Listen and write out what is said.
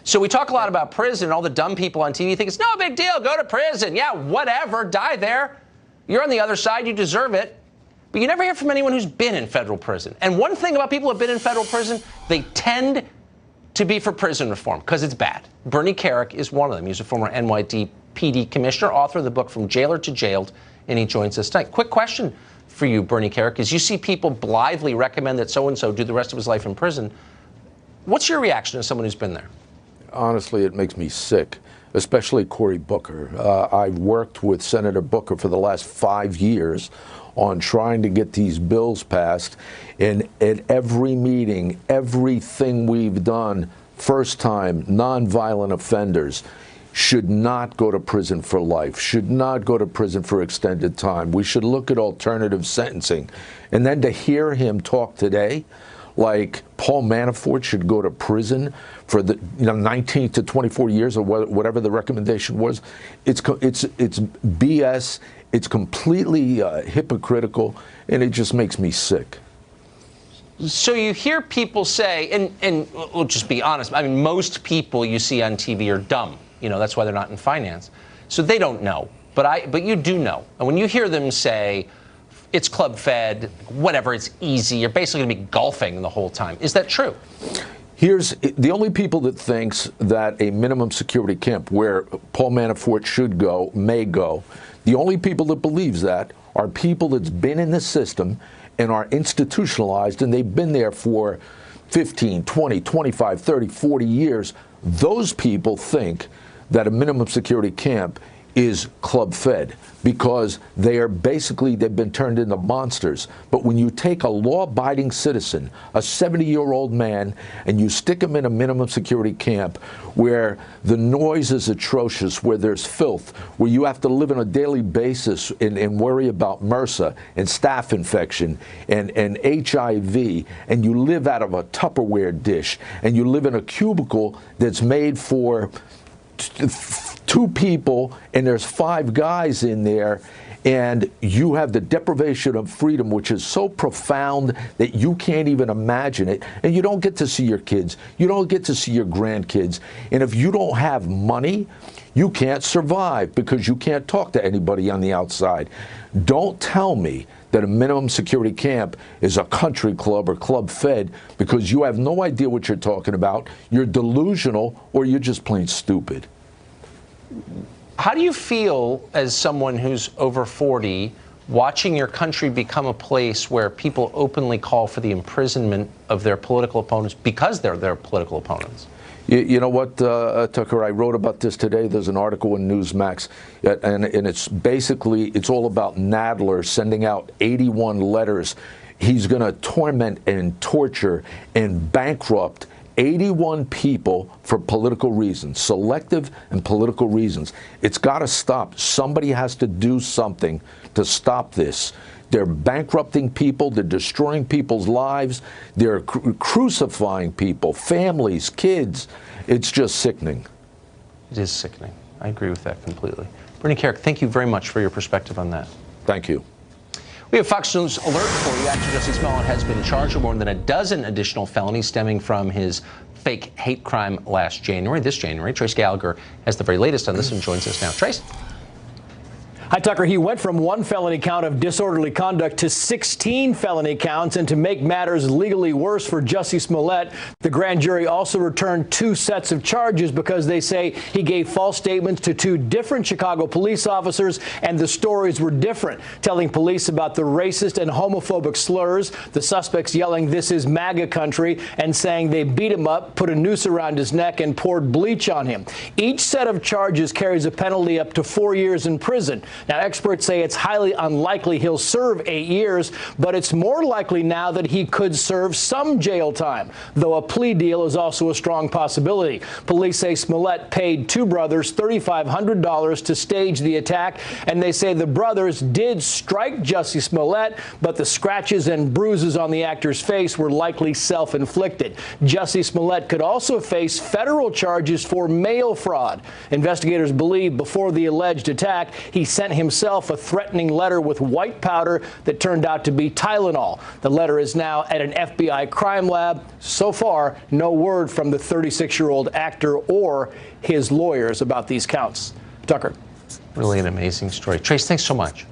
So we talk a lot about prison. All the dumb people on TV think it's no big deal. Go to prison. Yeah, whatever. Die there. You're on the other side. You deserve it. But you never hear from anyone who's been in federal prison. And one thing about people who have been in federal prison, they tend to be for prison reform because it's bad. Bernie Kerik is one of them. He's a former NYPD commissioner, author of the book From Jailer to Jailed, and he joins us tonight. Quick question for you, Bernie Kerik, is you see people blithely recommend that so-and-so do the rest of his life in prison. What's your reaction to someone who's been there? Honestly, it makes me sick, especially Cory Booker. I've worked with Senator Booker for the last 5 years on trying to get these bills passed. And at every meeting, everything we've done, first time, nonviolent offenders should not go to prison for life, should not go to prison for extended time. We should look at alternative sentencing. And then to hear him talk today, like Paul Manafort should go to prison for the 19 to 24 years or whatever the recommendation was. It's BS. It's completely hypocritical, and it just makes me sick. So you hear people say, and we'll just be honest, I mean, most people you see on TV are dumb. You know, that's why they're not in finance. So they don't know. But you do know. And when you hear them say, it's club fed, whatever, it's easy, you're basically going to be golfing the whole time. Is that true? Here's the only people that thinks that a minimum security camp where Paul Manafort should go, may go, the only people that believes that are people that's been in the system and are institutionalized, and they've been there for 15, 20, 25, 30, 40 years. Those people think that a minimum security camp is club fed because they've been turned into monsters. But when you take a law-abiding citizen, a 70-year-old man, and you stick him in a minimum security camp where the noise is atrocious, where there's filth, where you have to live on a daily basis and worry about MRSA and staph infection and HIV, and you live out of a Tupperware dish, and you live in a cubicle that's made for 2 people, and there's 5 guys in there, and you have the deprivation of freedom, which is so profound that you can't even imagine it, and you don't get to see your kids, you don't get to see your grandkids, and if you don't have money, you can't survive because you can't talk to anybody on the outside. Don't tell me that a minimum security camp is a country club or club fed because you have no idea what you're talking about, you're delusional, or you're just plain stupid. How do you feel as someone who's over 40, watching your country become a place where people openly call for the imprisonment of their political opponents because they're their political opponents? You know what, Tucker, I wrote about this today. There's an article in Newsmax, and it's basically, it's all about Nadler sending out 81 letters. He's going to torment and torture and bankrupt 81 people for political reasons, selective and political reasons. It's got to stop. Somebody has to do something to stop this. They're bankrupting people. They're destroying people's lives. They're crucifying people, families, kids. It's just sickening. It is sickening. I agree with that completely. Bernie Kerik, thank you very much for your perspective on that. Thank you. We have Fox News alert for you. Actor Jussie Smollett has been charged with more than a dozen additional felonies stemming from his fake hate crime last January. This January, Trace Gallagher has the very latest on this and joins us now. Trace? Hi, Tucker. He went from 1 felony count of disorderly conduct to 16 felony counts. And to make matters legally worse for Jussie Smollett, the grand jury also returned 2 sets of charges because they say he gave false statements to 2 different Chicago police officers, and the stories were different, telling police about the racist and homophobic slurs, the suspects yelling, "This is MAGA country," and saying they beat him up, put a noose around his neck, and poured bleach on him. Each set of charges carries a penalty up to 4 years in prison. Now, experts say it's highly unlikely he'll serve 8 years, but it's more likely now that he could serve some jail time, though a plea deal is also a strong possibility. Police say Smollett paid 2 brothers $3,500 to stage the attack, and they say the brothers did strike Jussie Smollett, but the scratches and bruises on the actor's face were likely self-inflicted. Jussie Smollett could also face federal charges for mail fraud. Investigators believe before the alleged attack, he sent sent himself a threatening letter with white powder that turned out to be Tylenol. The letter is now at an FBI crime lab. So far, no word from the 36-year-old actor or his lawyers about these counts. Tucker. Really an amazing story. Trace, thanks so much.